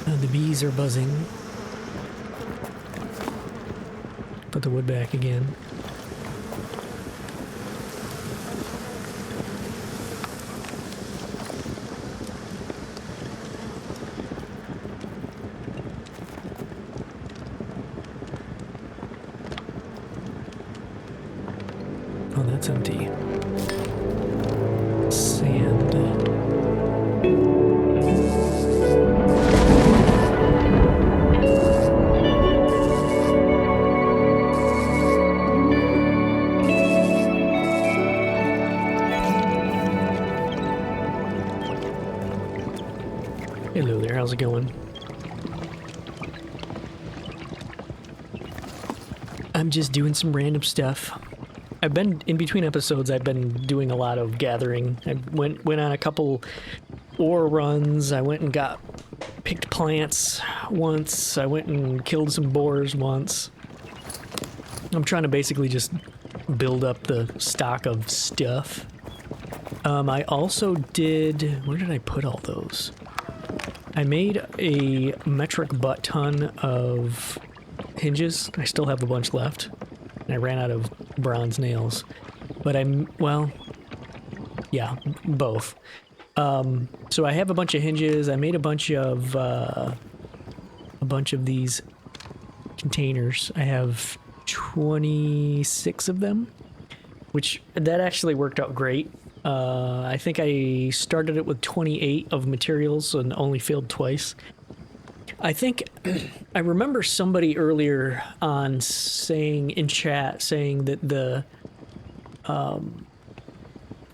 The bees are buzzing. Put the wood back again. Oh, that's empty. Sand. Hello there, how's it going? I'm just doing some random stuff. I've been, in between episodes, I've been doing a lot of gathering. I went on a couple ore runs. I went and picked plants once. I went and killed some boars once. I'm trying to basically just build up the stock of stuff. I also did, where did I put all those? I made a metric butt ton of hinges. I still have a bunch left. I ran out of bronze nails. But well, yeah, both. So I have a bunch of hinges. I made a bunch of these containers. I have 26 of them, which that actually worked out great. I think I started it with 28 of materials and only filled twice. I think I remember somebody earlier on saying in chat that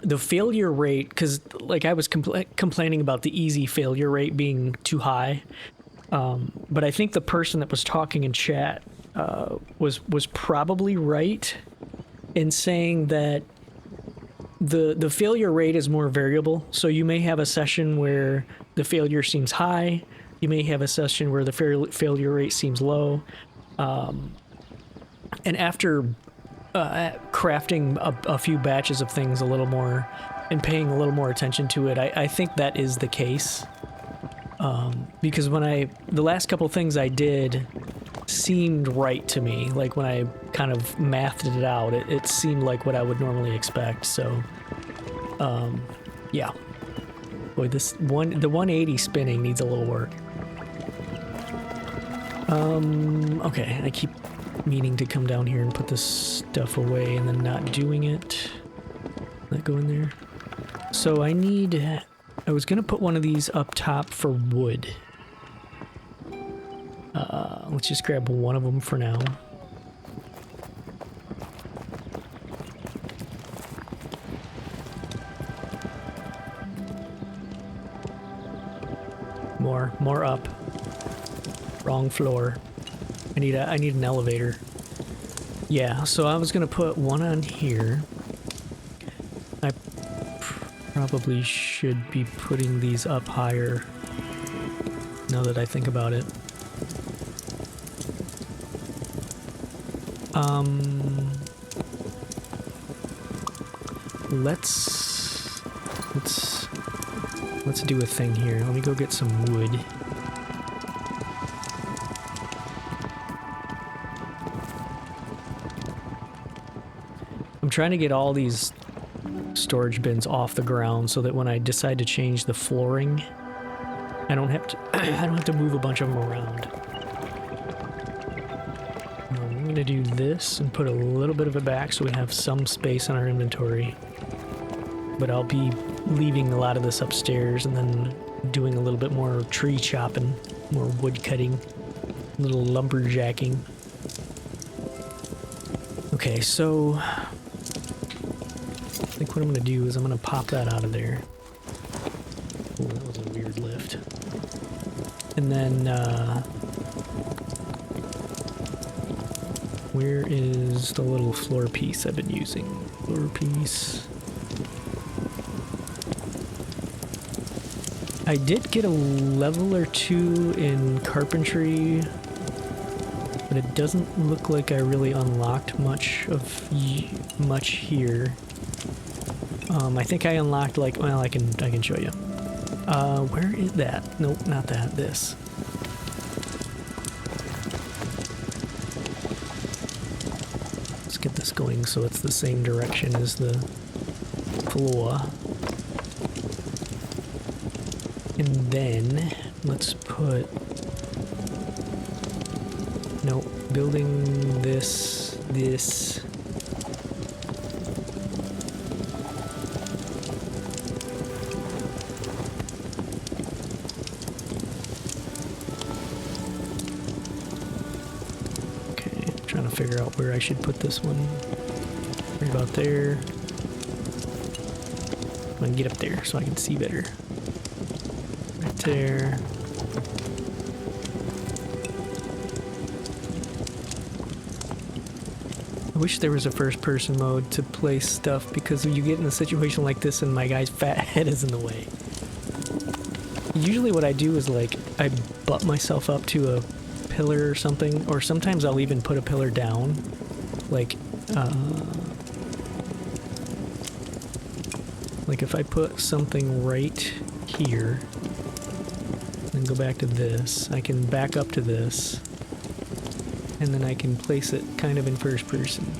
the failure rate, because like I was complaining about the easy failure rate being too high, but I think the person that was talking in chat was probably right in saying that the failure rate is more variable. So you may have a session where the failure seems high. You may have a session where the failure rate seems low. And after crafting a few batches of things a little more and paying a little more attention to it, I think that is the case. Because the last couple things I did seemed right to me. Like when I kind of mathed it out, it seemed like what I would normally expect. So, yeah. Boy, the 180 spinning needs a little work. Okay, I keep meaning to come down here and put this stuff away and then not doing it. Let go in there. So I was gonna put one of these up top for wood. Let's just grab one of them for now. More up. Wrong floor. I need an elevator. Yeah, so I was gonna put one on here. I probably should be putting these up higher now that I think about it. Let's do a thing here. Let me go get some wood. I'm trying to get all these storage bins off the ground so that when I decide to change the flooring, I don't have to move a bunch of them around. I'm gonna do this and put a little bit of it back so we have some space in our inventory. But I'll be leaving a lot of this upstairs and then doing a little bit more tree chopping, more wood cutting, a little lumberjacking. Okay, so I think what I'm gonna do is I'm gonna pop that out of there. Oh, that was a weird lift. And then, where is the little floor piece I've been using? Floor piece. I did get a level or two in carpentry, but it doesn't look like I really unlocked much here. I think I unlocked well, I can show you. Where is that? Nope, not that. This. this going so it's the same direction as the floor. And then let's put, nope, building this. Figure out where I should put this one. Right about there. I'm gonna get up there so I can see better. Right there. I wish there was a first person mode to place stuff, because when you get in a situation like this and my guy's fat head is in the way. Usually what I do is like, I butt myself up to a pillar or something, or sometimes I'll even put a pillar down, like if I put something right here and go back to this, I can back up to this and then I can place it kind of in first person.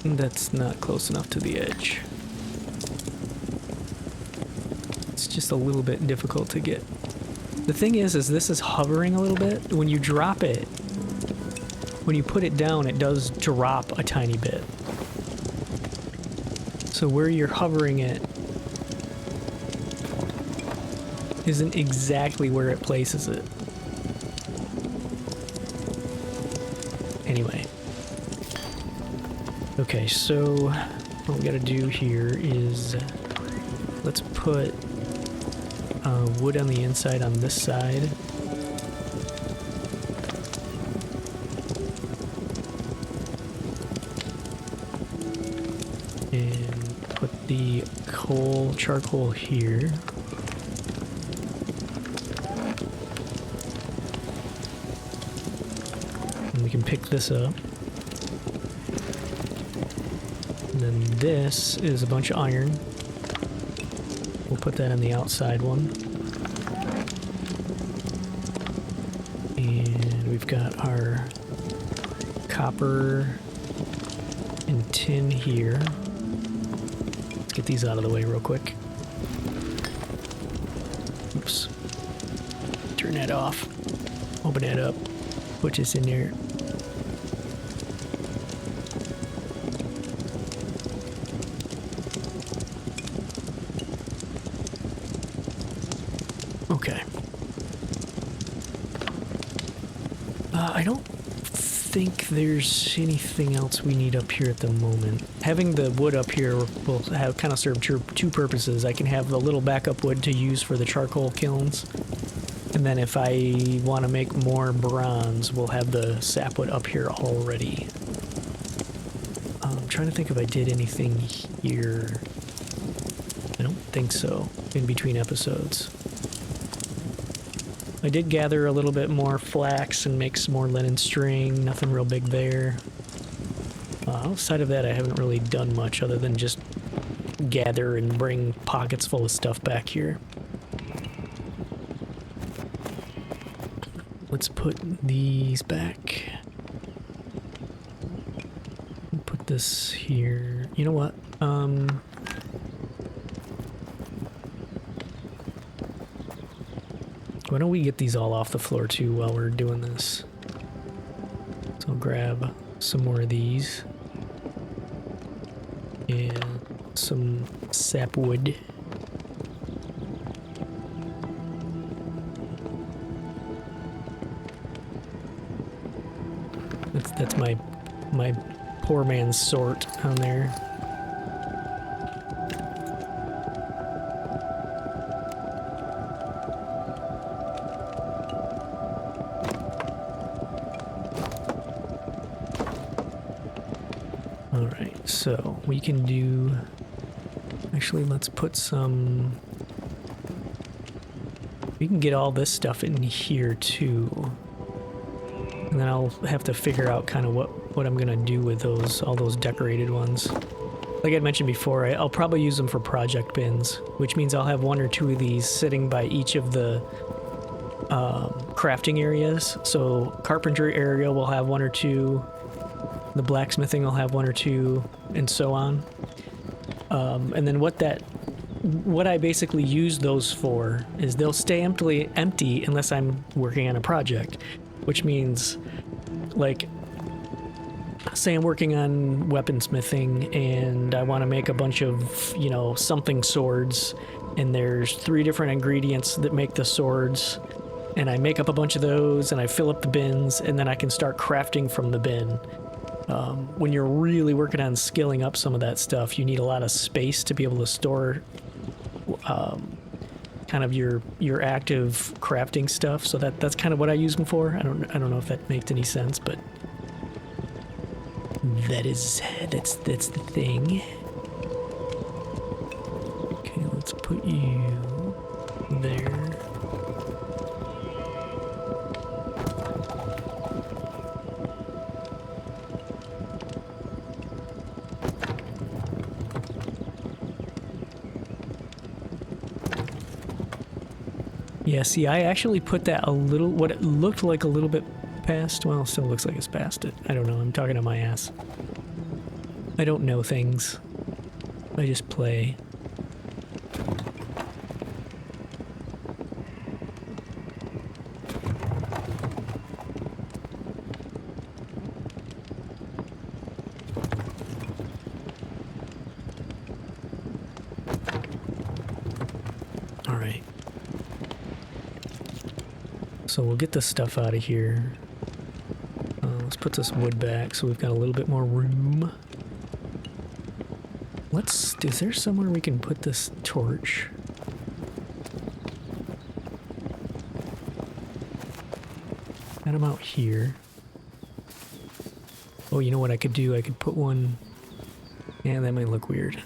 And that's not close enough to the edge. Just a little bit difficult to get. The thing is this is hovering a little bit. When you drop it, when you put it down, it does drop a tiny bit. So where you're hovering it isn't exactly where it places it. Anyway. Okay, so what we gotta do here is let's put wood on the inside on this side. And put the charcoal here. And we can pick this up. And then this is a bunch of iron. We'll put that on the outside one. And we've got our copper and tin here. Let's get these out of the way real quick. Oops. Turn that off. Open that up. Put this in there. Okay. I don't think there's anything else we need up here at the moment. Having the wood up here will have kind of serve two purposes. I can have the little backup wood to use for the charcoal kilns, and then if I want to make more bronze, we'll have the sapwood up here already. I'm trying to think if I did anything here. I don't think so, in between episodes. I did gather a little bit more flax and make some more linen string. Nothing real big there. Outside of that, I haven't really done much other than just gather and bring pockets full of stuff back here. Let's put these back. Put this here. You know what? Why don't we get these all off the floor too while we're doing this? So I'll grab some more of these. And some sapwood. That's my poor man's sort on there. Alright, so we can do... Actually, let's put some... We can get all this stuff in here too. And then I'll have to figure out kind of what I'm gonna do with all those decorated ones. Like I mentioned before, I'll probably use them for project bins, which means I'll have one or two of these sitting by each of the crafting areas. So carpentry area will have one or two, the blacksmithing will have one or two, and so on. And then what I basically use those for is they'll stay empty unless I'm working on a project, which means, like, say I'm working on weaponsmithing and I want to make a bunch of, you know, something swords, and there's 3 different ingredients that make the swords, and I make up a bunch of those and I fill up the bins, and then I can start crafting from the bin. When you're really working on skilling up some of that stuff, you need a lot of space to be able to store kind of your active crafting stuff. So that's kind of what I use them for. I don't know if that makes any sense, but that's the thing. Okay, let's put you there. Yeah, see, I actually put that a little, what it looked like a little bit past, well, still looks like it's past it. I don't know, I'm talking to my ass. I don't know things. I just play. Alright. So we'll get this stuff out of here. Let's put this wood back so we've got a little bit more room. Is there somewhere we can put this torch? Got them out here. Oh, you know what I could do? I could put one... Yeah, that might look weird.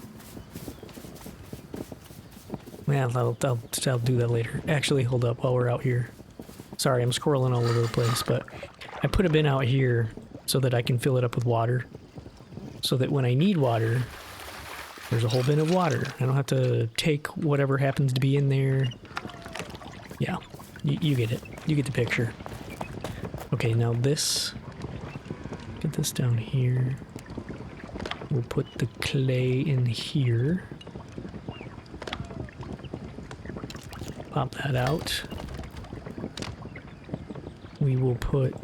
Yeah, I'll do that later. Actually, hold up while we're out here. Sorry, I'm scrolling all over the place, but I put a bin out here so that I can fill it up with water. So that when I need water, there's a whole bin of water. I don't have to take whatever happens to be in there. Yeah, you get it. You get the picture. Okay, now this... Get this down here. We'll put the clay in here. Pop that out. We will put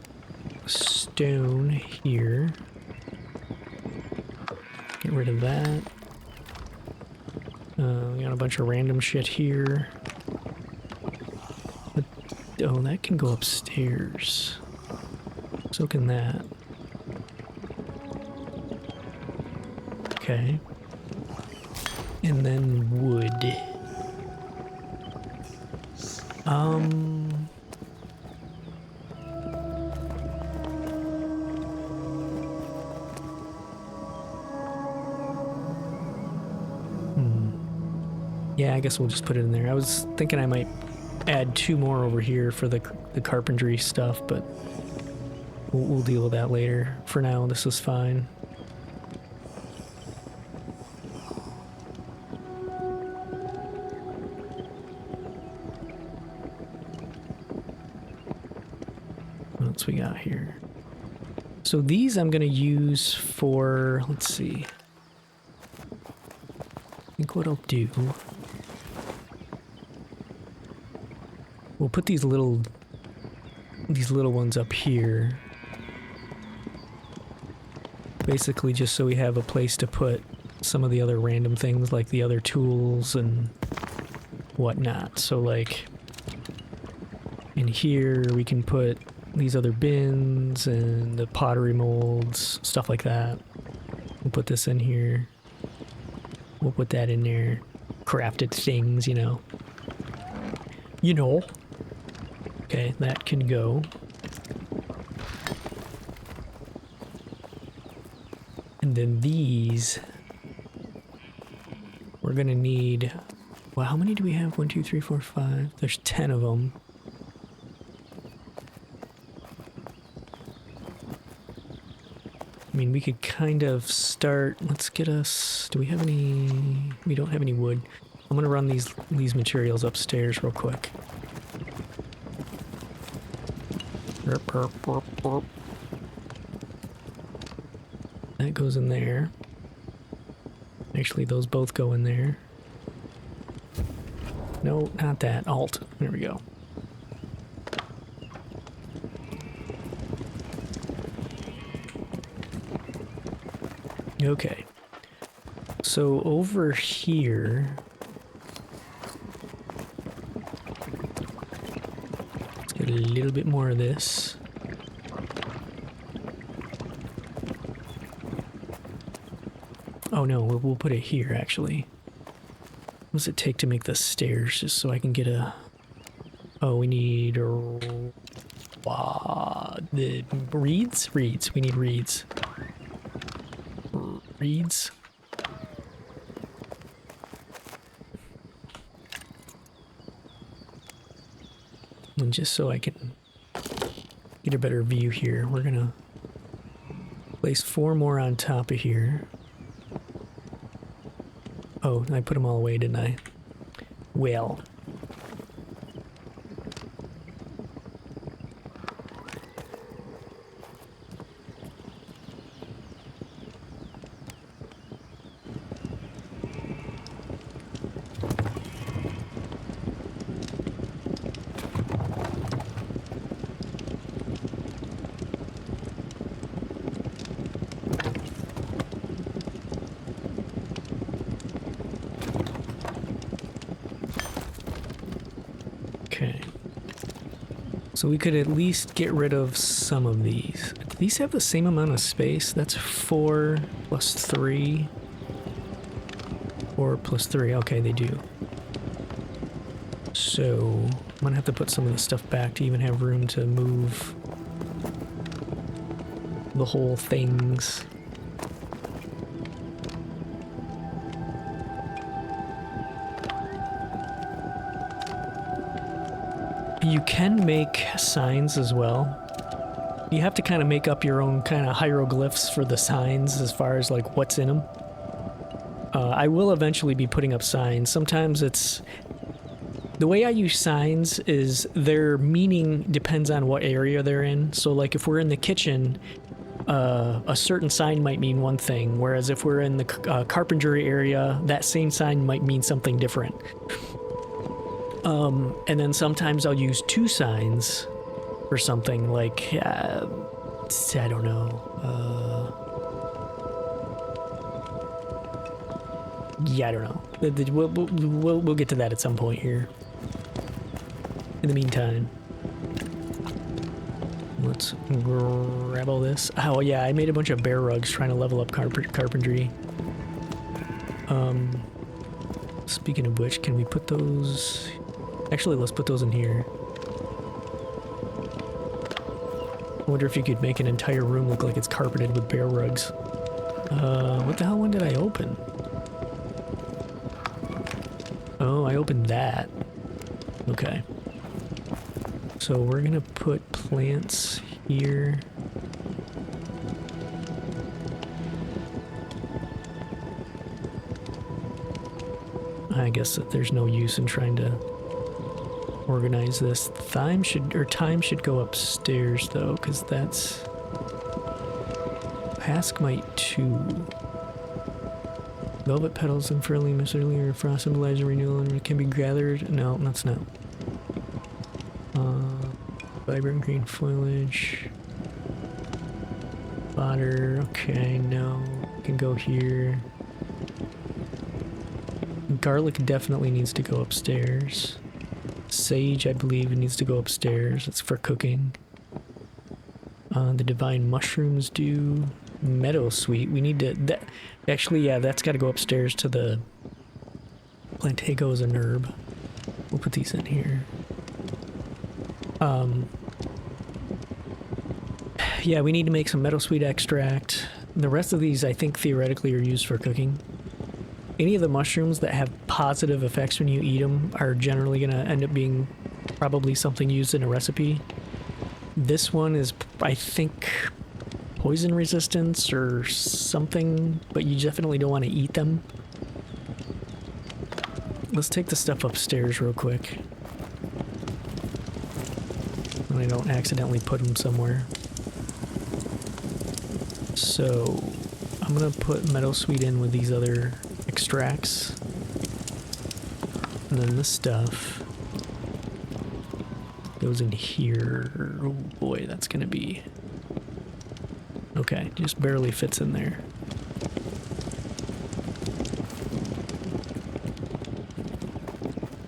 stone here. Get rid of that. We got a bunch of random shit here. But, oh, that can go upstairs. So can that. Okay. And then wood. Yeah, I guess we'll just put it in there. I was thinking I might add 2 more over here for the carpentry stuff, but we'll deal with that later. For now, this is fine. What else we got here? So these I'm going to use for, let's see. I think what I'll do... We'll put these little ones up here. Basically just so we have a place to put some of the other random things, like the other tools and whatnot. So like in here we can put these other bins and the pottery molds, stuff like that. We'll put this in here. We'll put that in there. Crafted things, you know. You know. Okay, that can go. And then these, we're gonna need, well, how many do we have? 1, 2, 3, 4, 5. There's 10 of them. I mean, we could kind of start, let's get us, do we have any, we don't have any wood. I'm gonna run these materials upstairs real quick. Burp, burp, burp, burp. That goes in there. Actually, those both go in there. No, not that. Alt. There we go. Okay. So over here... let's get a little bit more of this. Oh no, we'll put it here, actually. What does it take to make the stairs, just so I can get a... oh, we need... the reeds? Reeds. We need reeds. Reeds. And just so I can get a better view here, we're gonna place 4 more on top of here. Oh, I put them all away, didn't I? Well. Okay. So we could at least get rid of some of these. Do these have the same amount of space? That's 4 plus 3. 4 plus 3. Okay, they do. So I'm gonna have to put some of the stuff back to even have room to move the whole things. You can make signs as well. You have to kind of make up your own kind of hieroglyphs for the signs as far as like what's in them. I will eventually be putting up signs. Sometimes it's... the way I use signs is their meaning depends on what area they're in. So like if we're in the kitchen, a certain sign might mean one thing, whereas if we're in the carpentry area, that same sign might mean something different. And then sometimes I'll use 2 signs for something like, I don't know, yeah, I don't know. We'll get to that at some point here. In the meantime, let's grab all this. Oh yeah, I made a bunch of bear rugs trying to level up carpentry. Speaking of which, can we put those... actually, let's put those in here. I wonder if you could make an entire room look like it's carpeted with bear rugs. What the hell one did I open? Oh, I opened that. Okay. So we're gonna put plants here. I guess that there's no use in trying to organize this. Time should go upstairs though, because that's Paskmite 2. Velvet petals and frilly mist earlier. Frost symbolize renewal and can be gathered. No, that's not. Vibrant green foliage. Fodder. Okay, no. Can go here. Garlic definitely needs to go upstairs. Sage, I believe, needs to go upstairs. It's for cooking. The divine mushrooms do. Meadow sweet. We need to... actually, yeah, that's got to go upstairs to the... Plantago is an herb. We'll put these in here. Yeah, we need to make some meadow sweet extract. The rest of these, I think, theoretically are used for cooking. Any of the mushrooms that have positive effects when you eat them are generally going to end up being probably something used in a recipe. This one is, I think, poison resistance or something, but you definitely don't want to eat them. Let's take the stuff upstairs real quick. when I don't accidentally put them somewhere. So I'm gonna put meadowsweet in with these other extracts. And then this stuff goes in here. Oh boy, that's gonna be... Okay, just barely fits in there.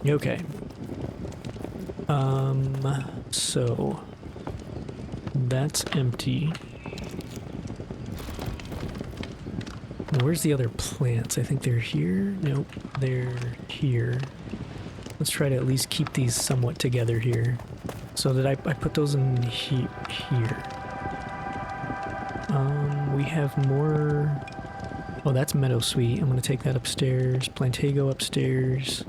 Okay. So that's empty. Now, where's the other plants? I think they're here. Nope, they're here. Let's try to at least keep these somewhat together here. So that I put those in here. We have more... Oh, that's meadowsweet. I'm gonna take that upstairs. Plantago upstairs.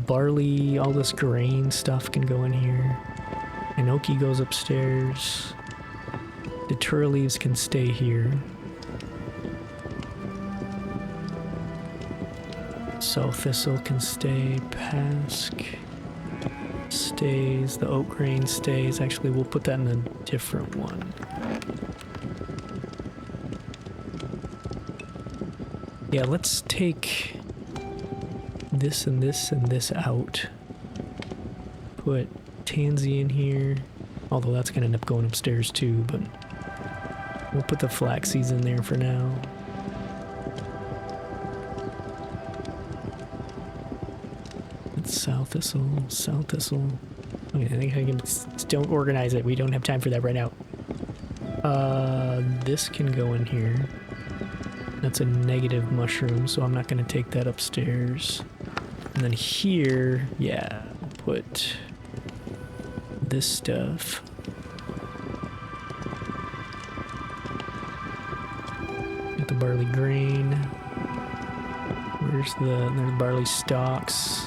Barley, all this grain stuff can go in here. Enoki goes upstairs. Datura leaves can stay here. Sow thistle can stay. Pask stays. The oat grain stays. Actually, we'll put that in a different one. Yeah, let's take this and this and this out. Put tansy in here. Although that's going to end up going upstairs too, but we'll put the flax seeds in there for now. Sow thistle, sow thistle. Okay, I think I can just don't organize it. We don't have time for that right now. This can go in here. That's a negative mushroom, so I'm not going to take that upstairs. And then here, yeah, put this stuff. Got the barley grain. There's barley stalks.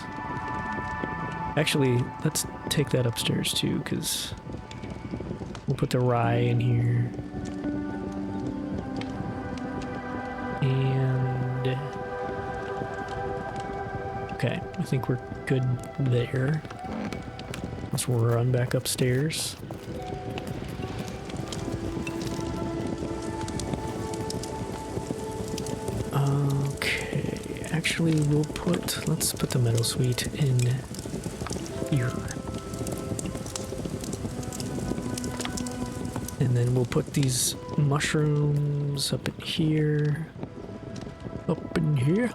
Actually, let's take that upstairs too, because we'll put the rye in here. And... okay, I think we're good there. Let's run back upstairs. Okay, actually let's put the meadowsweet in here. And then we'll put these mushrooms up in here. Up in here.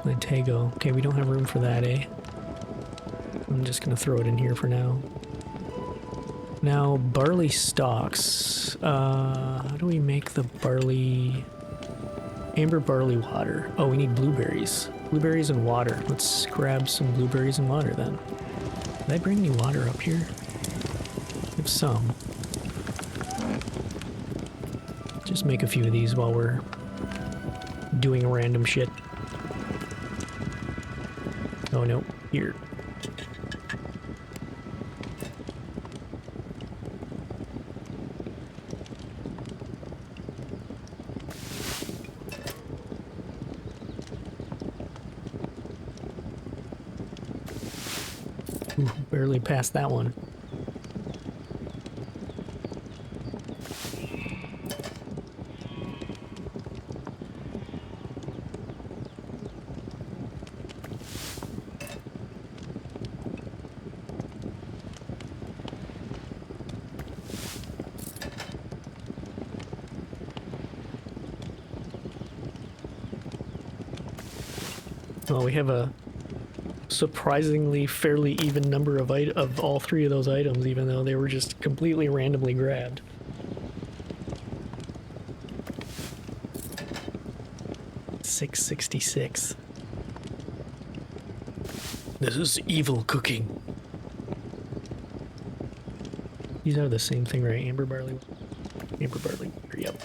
Plantago. Okay, we don't have room for that, eh? I'm just gonna throw it in here for now. Now, barley stalks. How do we make the barley... amber barley water? Oh, we need blueberries. Blueberries and water. Let's grab some blueberries and water then. Did I bring any water up here? I have some. Just make a few of these while we're doing random shit. Oh no, here. Ooh, barely passed that one. Well, we have a surprisingly fairly even number of all three of those items, even though they were just completely randomly grabbed. $6.66. This is evil cooking. These are the same thing, right? Amber barley. Yep.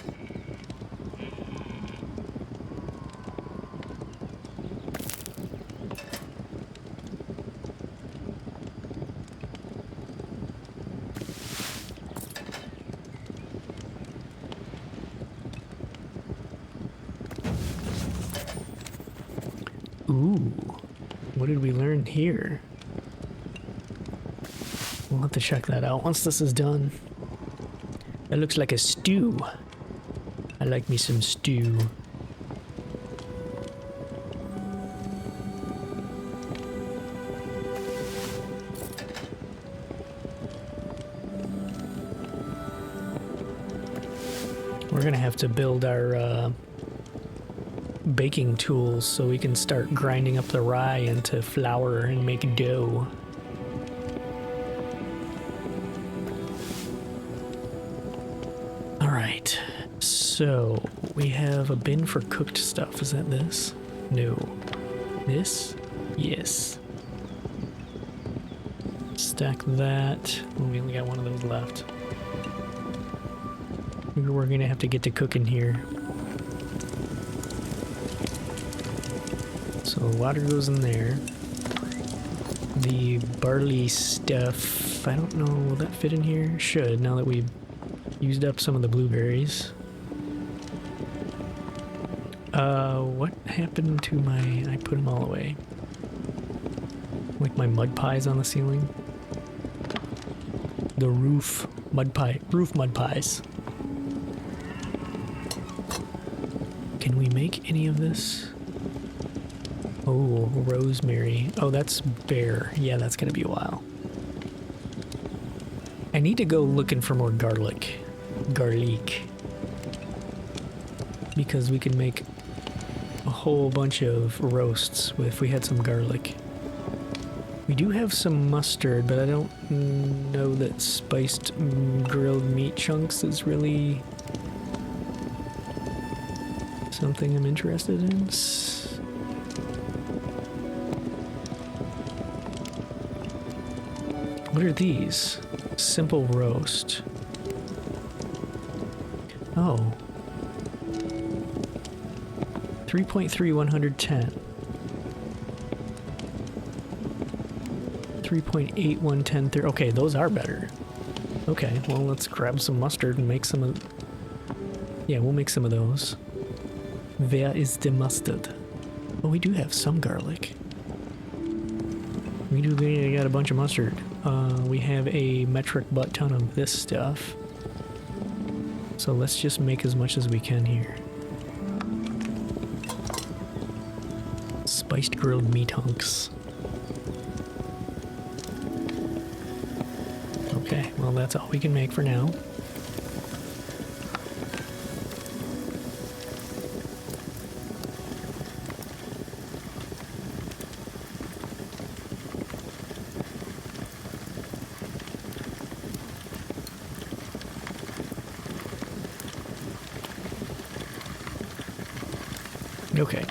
Ooh, what did we learn here? We'll have to check that out once this is done. That looks like a stew. I like me some stew. We're gonna have to build our baking tools so we can start grinding up the rye into flour and make dough. Alright, so we have a bin for cooked stuff. Is that this? No. This? Yes. Stack that. Oh, we only got one of those left. We're gonna have to get to cooking here. So water goes in there. The barley stuff, I don't know, will that fit in here? Should, now that we've used up some of the blueberries. What happened to my... I put them all away. Like my mud pies on the ceiling. The roof mud pies. Can we make any of this? Oh, rosemary. Oh, that's bare. Yeah, that's gonna be a while. I need to go looking for more garlic. Because we can make a whole bunch of roasts if we had some garlic. We do have some mustard, but I don't know that spiced grilled meat chunks is really something I'm interested in. What are these? Simple roast. Oh. 3.3, 110. 3.8, 110, okay, those are better. Okay, well, let's grab some mustard and make some of... Yeah, we'll make some of those. Where is the mustard? Oh, we do have some garlic. We got a bunch of mustard. We have a metric butt ton of this stuff. So let's just make as much as we can here. Spiced grilled meat hunks. Okay, well that's all we can make for now. Okay.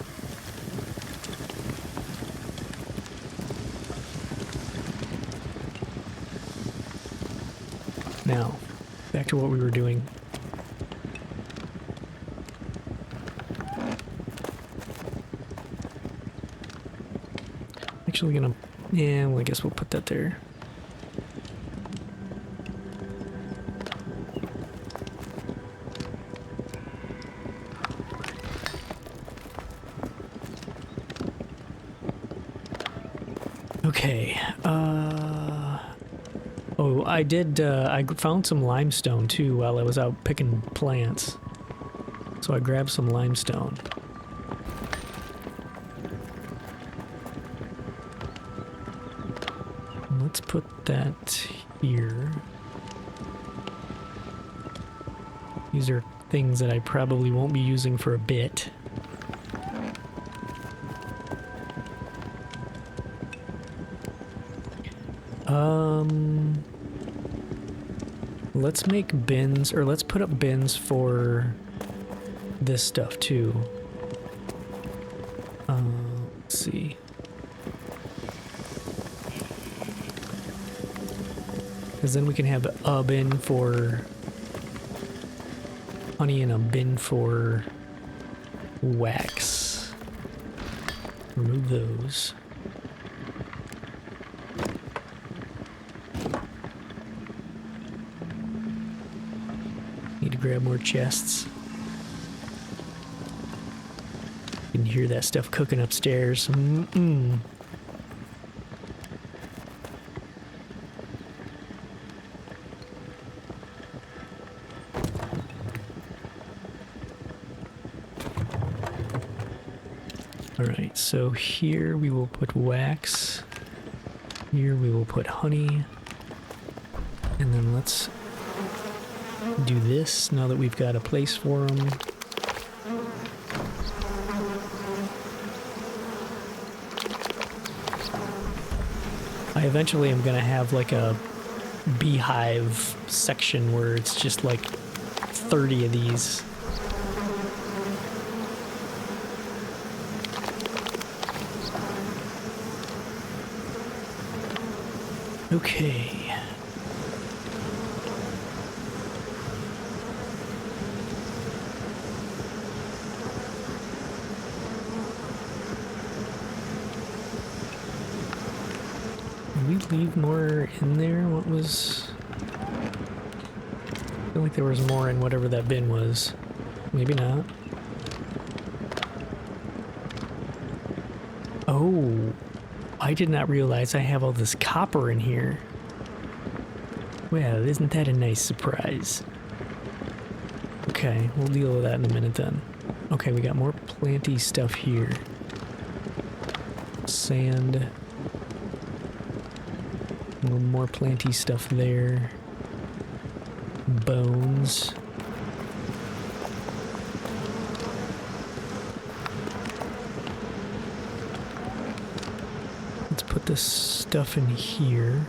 Now, back to what we were doing. Actually gonna, yeah, well I guess we'll put that there. Okay, oh, I did, I found some limestone too while I was out picking plants. So I grabbed some limestone. Let's put that here. These are things that I probably won't be using for a bit. Let's make bins, or let's put up bins for this stuff too. Let's see. Because then we can have a bin for honey and a bin for wax. Remove those. Need to grab more chests. You can hear that stuff cooking upstairs. Alright, so here we will put wax. Here we will put honey. And then let's do this now that we've got a place for them. I eventually am gonna have like a beehive section where it's just like 30 of these. Okay. Did we leave more in there? What was... I feel like there was more in whatever that bin was. Maybe not. Oh, I did not realize I have all this copper in here. Well, isn't that a nice surprise? Okay, we'll deal with that in a minute then. Okay, we got more planty stuff here. Sand. A little more planty stuff there. Bones. Let's put this stuff in here.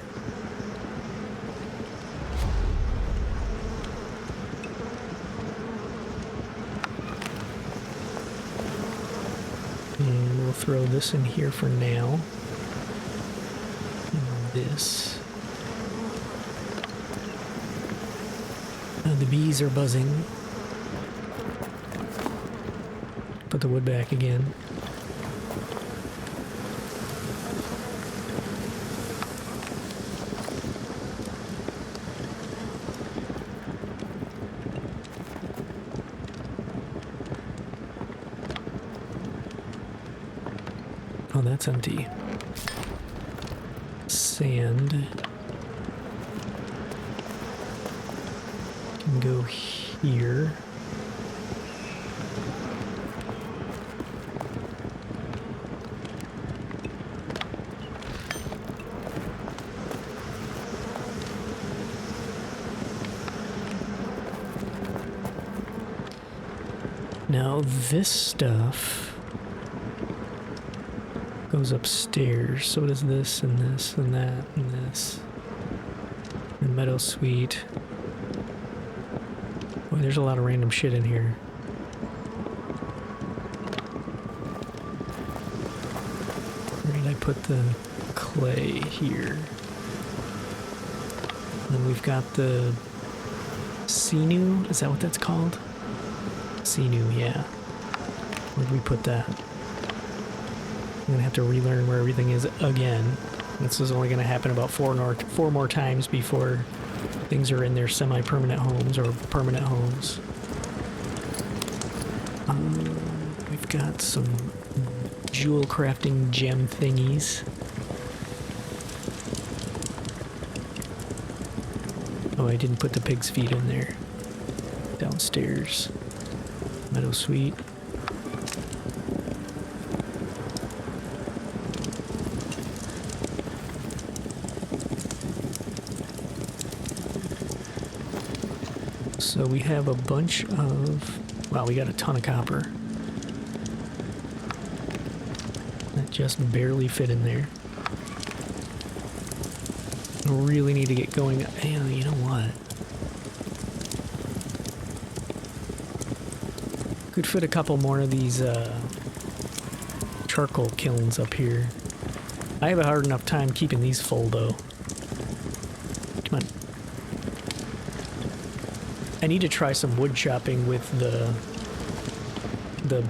And we'll throw this in here for now. And this. The bees are buzzing. Put the wood back again. Oh, that's empty. Sand. Can go here. Now this stuff goes upstairs. So does this and this and that and this. And meadowsweet. Boy, there's a lot of random shit in here. Where did I put the clay here? And then we've got the sinew. Is that what that's called? Sinew, yeah. Where'd we put that? I'm gonna have to relearn where everything is again. This is only gonna happen about four more times before things are in their semi-permanent homes or permanent homes. We've got some jewel crafting gem thingies. Oh, I didn't put the pig's feet in there. Downstairs. Meadowsweet. So we have a bunch of... Wow, we got a ton of copper. That just barely fit in there. I really need to get going. And you know what? Could fit a couple more of these charcoal kilns up here. I have a hard enough time keeping these full though. Come on. I need to try some wood chopping with the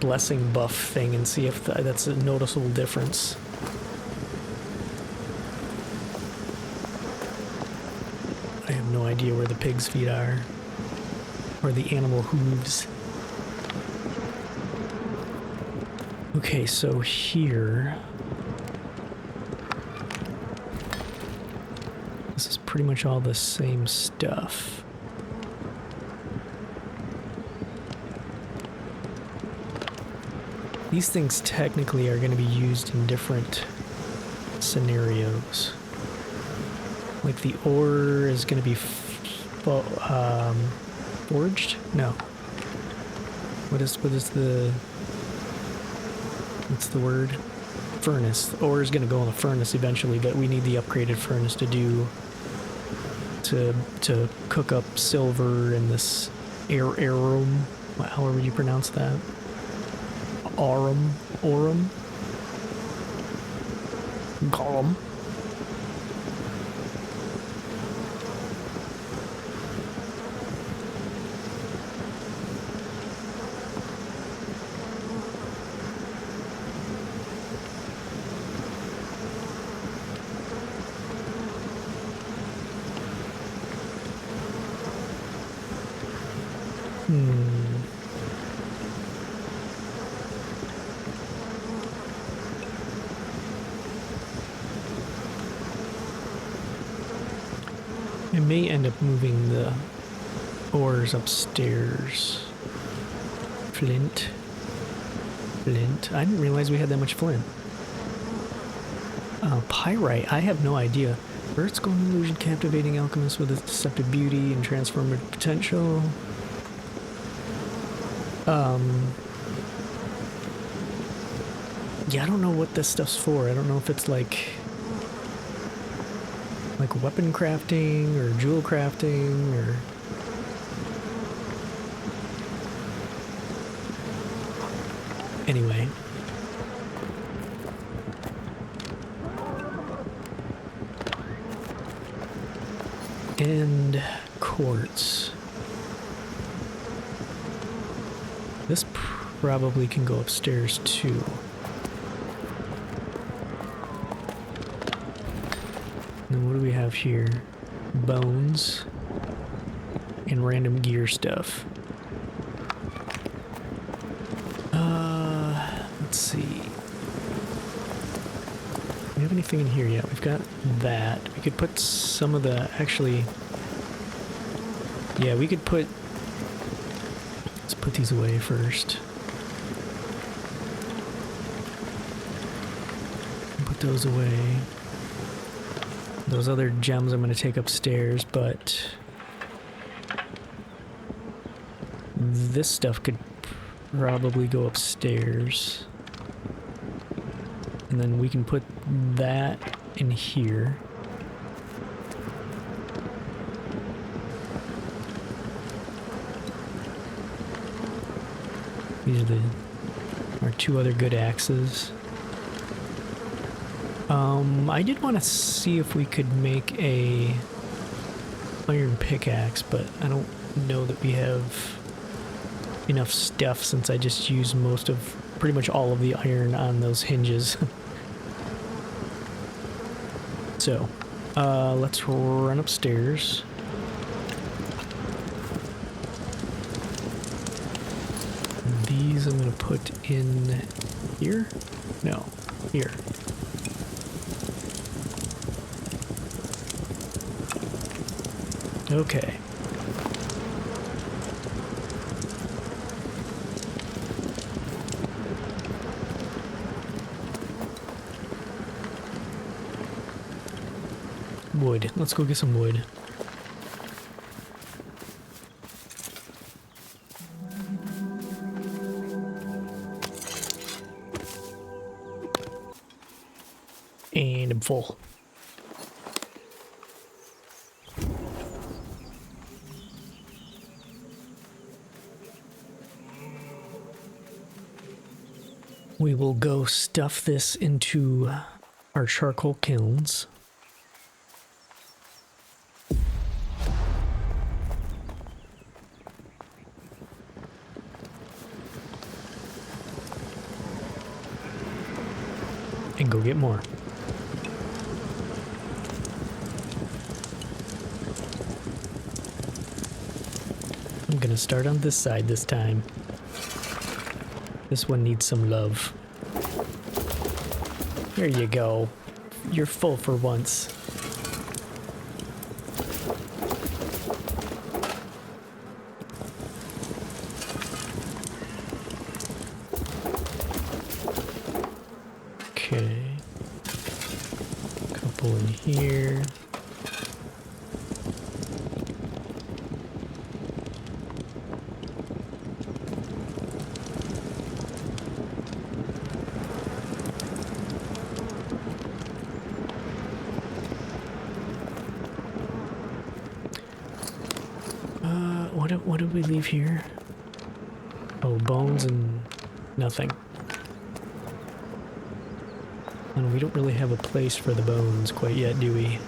blessing buff thing and see if that's a noticeable difference. I have no idea where the pig's feet are. Or the animal hooves. Okay, so here... This is pretty much all the same stuff. These things technically are going to be used in different scenarios. Like the ore is going to be forged? No. What's the word? Furnace. The ore is going to go in a furnace eventually, but we need the upgraded furnace to cook up silver in this arum. However you pronounce that. Aurum. Gollum. I may end up moving the ores upstairs. Flint. I didn't realize we had that much flint. Pyrite. I have no idea. Earth's golden illusion, captivating alchemist with its deceptive beauty and transformative potential. Yeah, I don't know what this stuff's for. I don't know if it's like weapon crafting or jewel crafting or... Anyway. And quartz. This probably can go upstairs too. And what do we have here? Bones and random gear stuff. Let's see. Do we have anything in here yet? We've got that. We could put some of the... Actually... Yeah, we could put... Let's put these away first. Put those away. Those other gems I'm going to take upstairs, but... This stuff could probably go upstairs. And then we can put that in here. These are our two other good axes. I did want to see if we could make a iron pickaxe, but I don't know that we have enough stuff since I just used pretty much all of the iron on those hinges. So, let's run upstairs. These I'm gonna put in here? No, here. Okay. Wood. Let's go get some wood. And I'm full. We will go stuff this into our charcoal kilns. And go get more. I'm gonna start on this side this time. This one needs some love. There you go. You're full for once. Okay. Couple in here. What did we leave here? Oh, bones and nothing. And we don't really have a place for the bones quite yet, do we?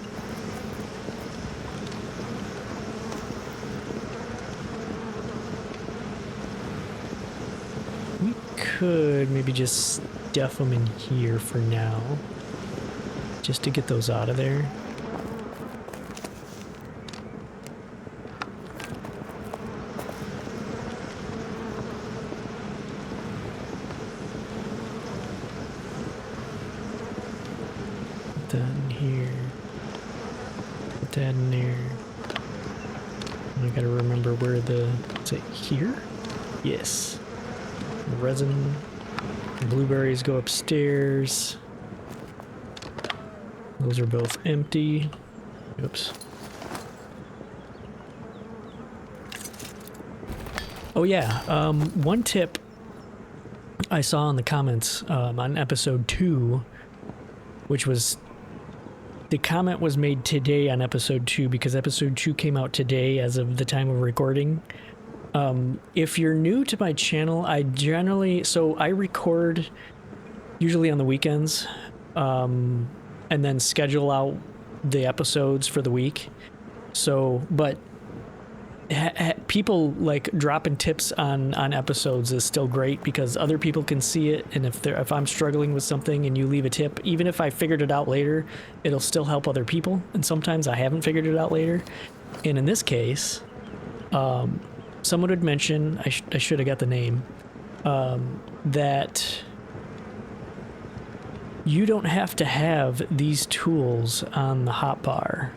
We could maybe just stuff them in here for now. Just to get those out of there. Put that in here. Put that in there. I gotta remember where is it here? Yes. Resin. Blueberries go upstairs. Those are both empty. Oops. Oh yeah, one tip I saw in the comments on episode 2, which was, the comment was made today on episode 2 because episode 2 came out today as of the time of recording. If you're new to my channel, I record usually on the weekends, and then schedule out the episodes for the week. So, but people like dropping tips on episodes is still great because other people can see it, and if I'm struggling with something and you leave a tip, even if I figured it out later, it'll still help other people. And sometimes I haven't figured it out later. And in this case, someone would mention, I should have got the name, that you don't have to have these tools on the hotbar.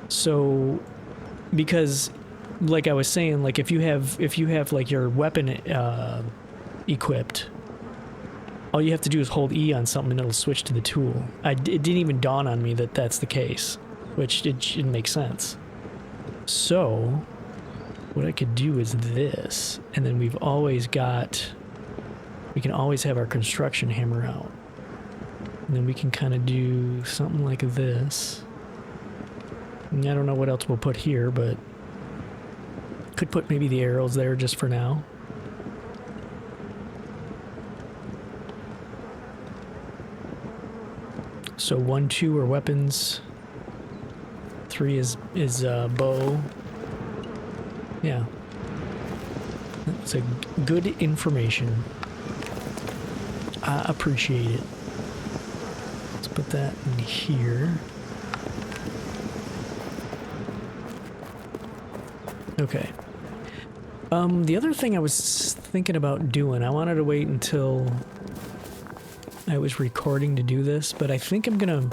So, because, like I was saying, like if you have like your weapon equipped, all you have to do is hold E on something and it'll switch to the tool. It didn't even dawn on me that that's the case, which it makes sense. So, what I could do is this, and then we can always have our construction hammer out. And then we can kind of do something like this. And I don't know what else we'll put here, but could put maybe the arrows there just for now. So 1, 2 are weapons. 3 is bow. Yeah. That's a good information. I appreciate it. Let's put that in here. Okay. The other thing I was thinking about doing, I wanted to wait until I was recording to do this, but I think I'm gonna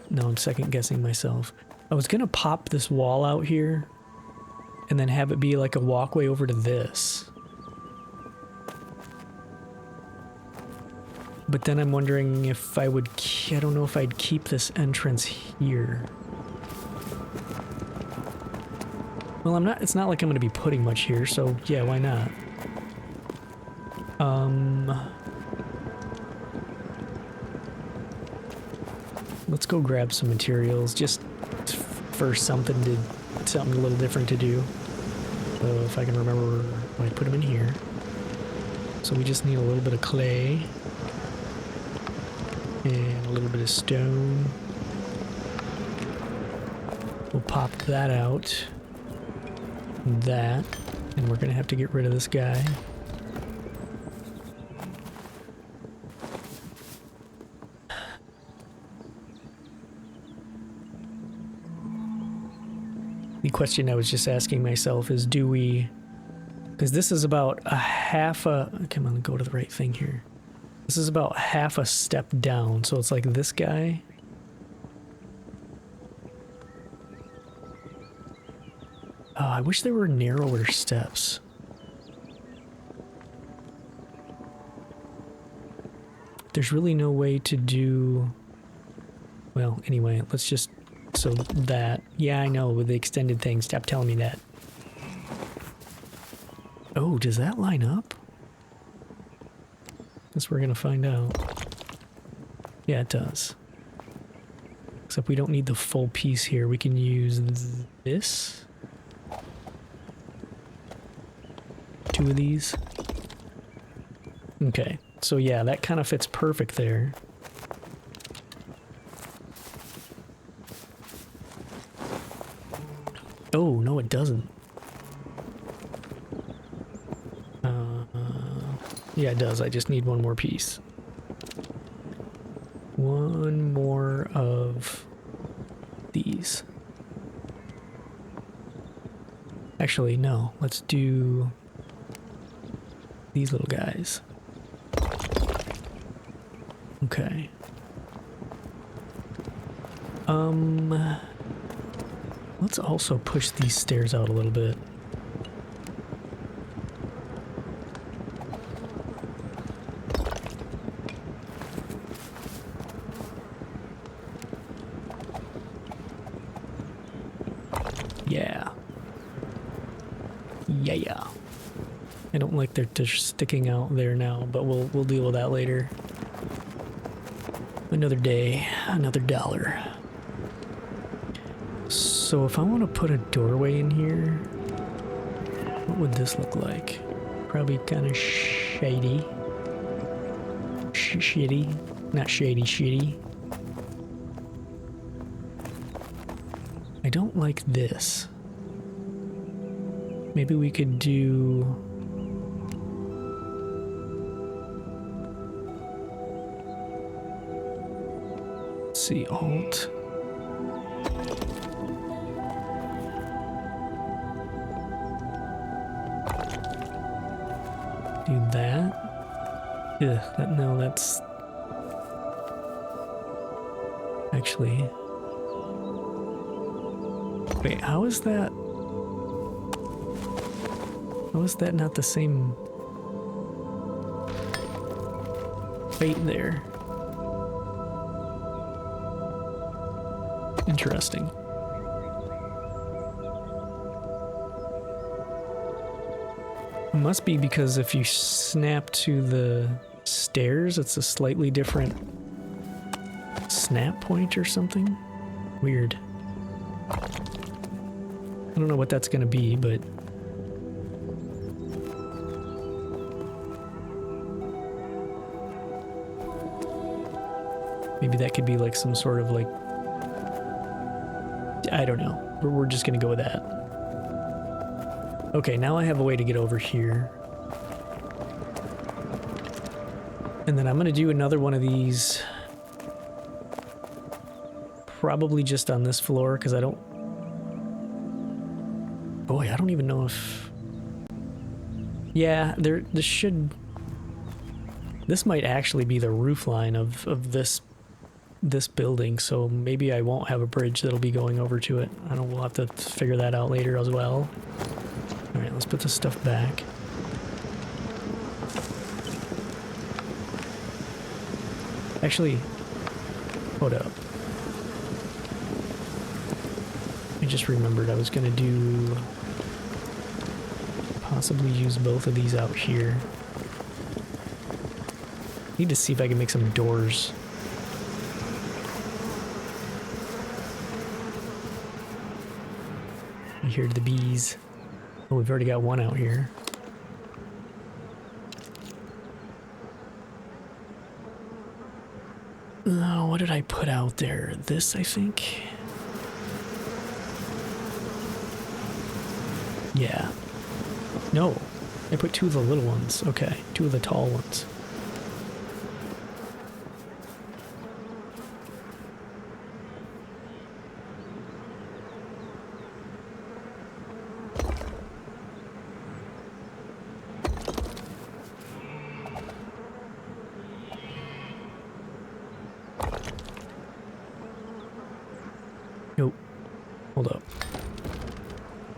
now I'm second guessing myself. I was gonna pop this wall out here and then have it be like a walkway over to this. But then I'm wondering if I would, I don't know if I'd keep this entrance here. Well, it's not like I'm gonna be putting much here, so yeah, why not? Let's go grab some materials just for something a little different to do. So if I can remember, I put them in here. So we just need a little bit of clay and a little bit of stone. We'll pop that out. That, and we're gonna have to get rid of this guy. The question I was just asking myself is, do we, because this is about a half a, come on, go to the right thing here. This is about half a step down, so it's like this guy. I wish there were narrower steps. There's really no way to do... Well, anyway, let's just... So that... Yeah, I know, with the extended thing. Stop telling me that. Oh, does that line up? Guess we're gonna find out. Yeah, it does. Except we don't need the full piece here. We can use this. 2 of these. Okay, so yeah, that kind of fits perfect there. Oh, no it doesn't. Yeah, it does. I just need one more piece. One more of these. Actually, no. Let's do these little guys. Okay. Let's also push these stairs out a little bit. Yeah. Yeah. I don't like they're just sticking out there now, but we'll deal with that later. Another day, another dollar. So if I want to put a doorway in here, what would this look like? Probably kind of shady. Shitty. Not shady, shitty. I don't like this. Maybe we could do... Let's see, Alt. Do that. Ugh, no, that's... Actually... Wait, how is that? How is that not the same fate there? Interesting. It must be because if you snap to the stairs, it's a slightly different snap point or something. Weird. I don't know what that's gonna be, but... Maybe that could be like some sort of like... I don't know. We're just gonna go with that. Okay, now I have a way to get over here. And then I'm gonna do another one of these... Probably just on this floor, because I don't... Boy, I don't even know if... Yeah, this should... This might actually be the roof line of this building, so maybe I won't have a bridge that'll be going over to it. I don't know, we'll have to figure that out later as well. Alright, let's put this stuff back. Actually, hold up. I just remembered I was gonna do... Possibly use both of these out here. Need to see if I can make some doors. You hear the bees. Oh, we've already got one out here. Oh, what did I put out there? This, I think? Yeah. No. I put 2 of the little ones. Okay. 2 of the tall ones. Nope. Hold up.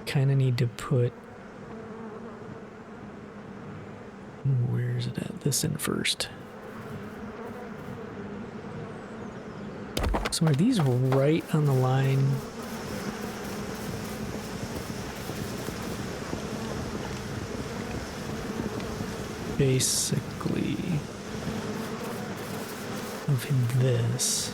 kind of need to put... Where is it at? This in first. So are these right on the line? Basically, of this.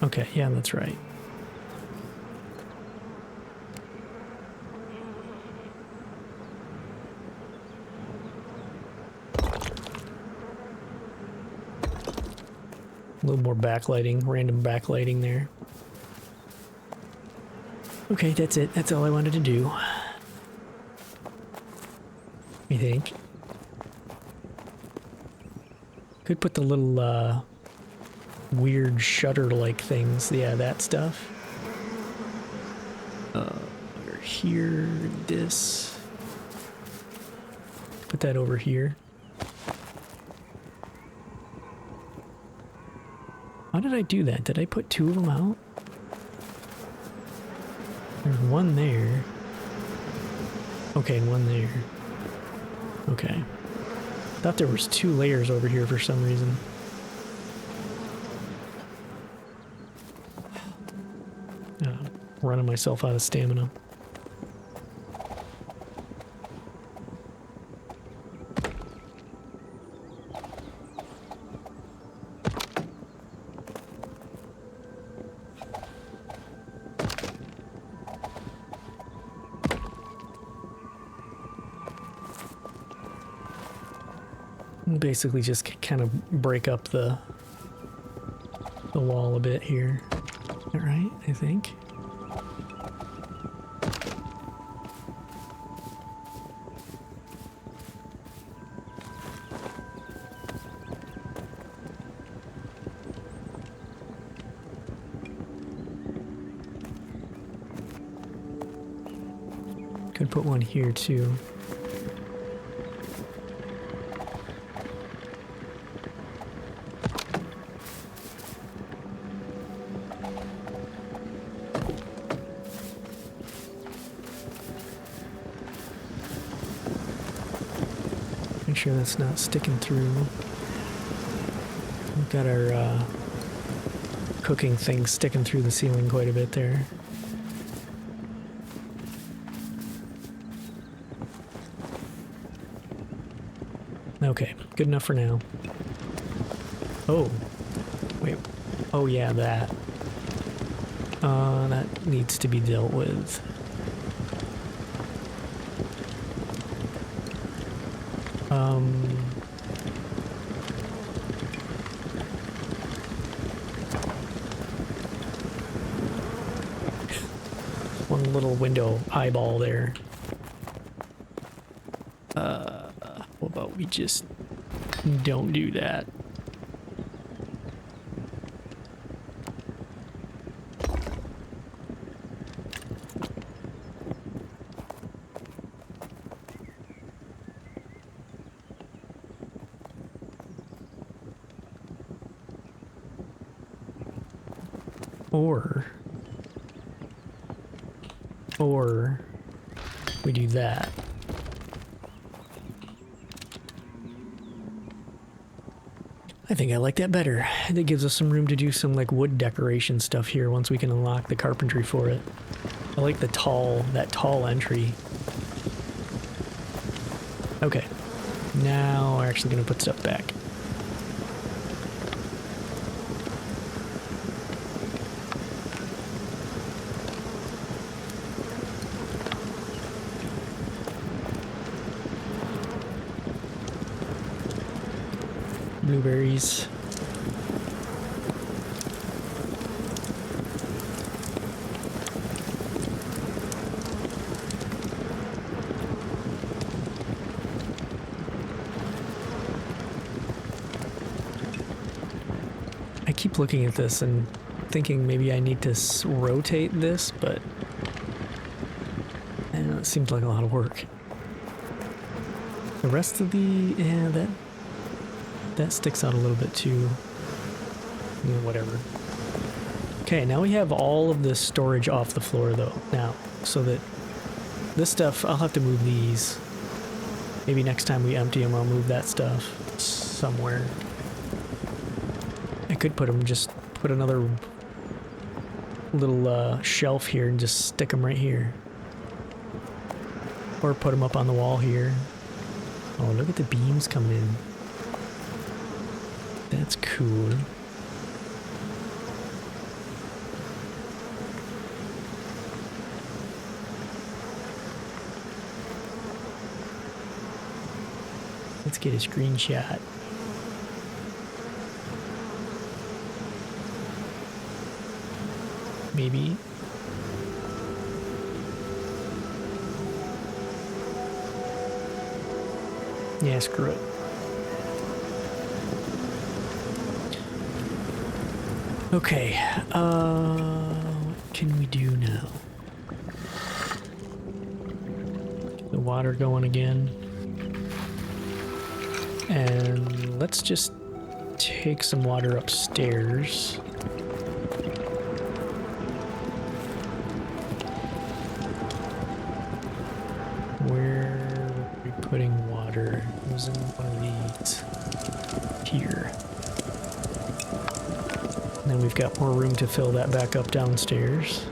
Okay, yeah, that's right. A little more backlighting, random backlighting there. Okay, that's it. That's all I wanted to do. I think. Could put the little, weird shutter-like things. Yeah, that stuff. Over here, this. Put that over here. How did I do that? Did I put two of them out? There's one there. Okay, and one there. Okay. Thought there was two layers over here for some reason. Running myself out of stamina. Basically just kind of break up the wall a bit here. Is that right? I think. Could put one here too. Make sure that's not sticking through. We've got our cooking thing sticking through the ceiling quite a bit there. Okay, good enough for now. Oh, wait. Oh yeah, that. That needs to be dealt with. One little window eyeball there. What about we just don't do that? Or we do that. I think I like that better. That gives us some room to do some like wood decoration stuff here once we can unlock the carpentry for it. I like that tall entry. Okay, now we're actually gonna put stuff back. Blueberries. I keep looking at this and thinking maybe I need to rotate this, but I don't know, it seems like a lot of work. The rest of the, yeah, that sticks out a little bit too. Yeah, whatever. Okay, now we have all of this storage off the floor though now, so that this stuff, I'll have to move these. Maybe next time we empty them, I'll move that stuff somewhere. I could put them, just put another little shelf here and just stick them right here. Or put them up on the wall here. Oh, look at the beams coming in. That's cool. Let's get a screenshot. Maybe. Yeah, screw it. Okay, what can we do now? Get the water going again. And let's just take some water upstairs. Where are we putting water? It was in one of these. Here. And then we've got more room to fill that back up downstairs.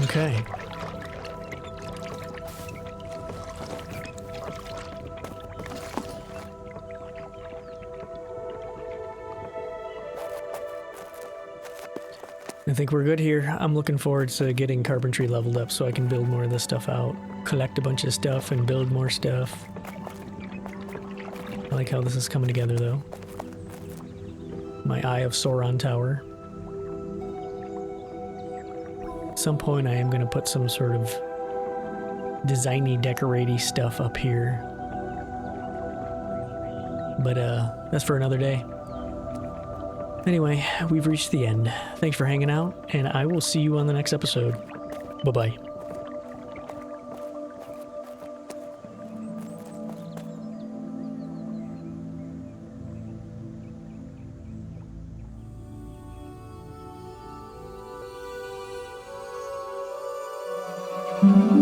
Okay. I think we're good here. I'm looking forward to getting carpentry leveled up so I can build more of this stuff out. Collect a bunch of stuff and build more stuff. I like how this is coming together though. My Eye of Sauron Tower. At some point I am going to put some sort of designy, decoratey stuff up here. But that's for another day. Anyway, we've reached the end. Thanks for hanging out, and I will see you on the next episode. Bye-bye. Mm-hmm.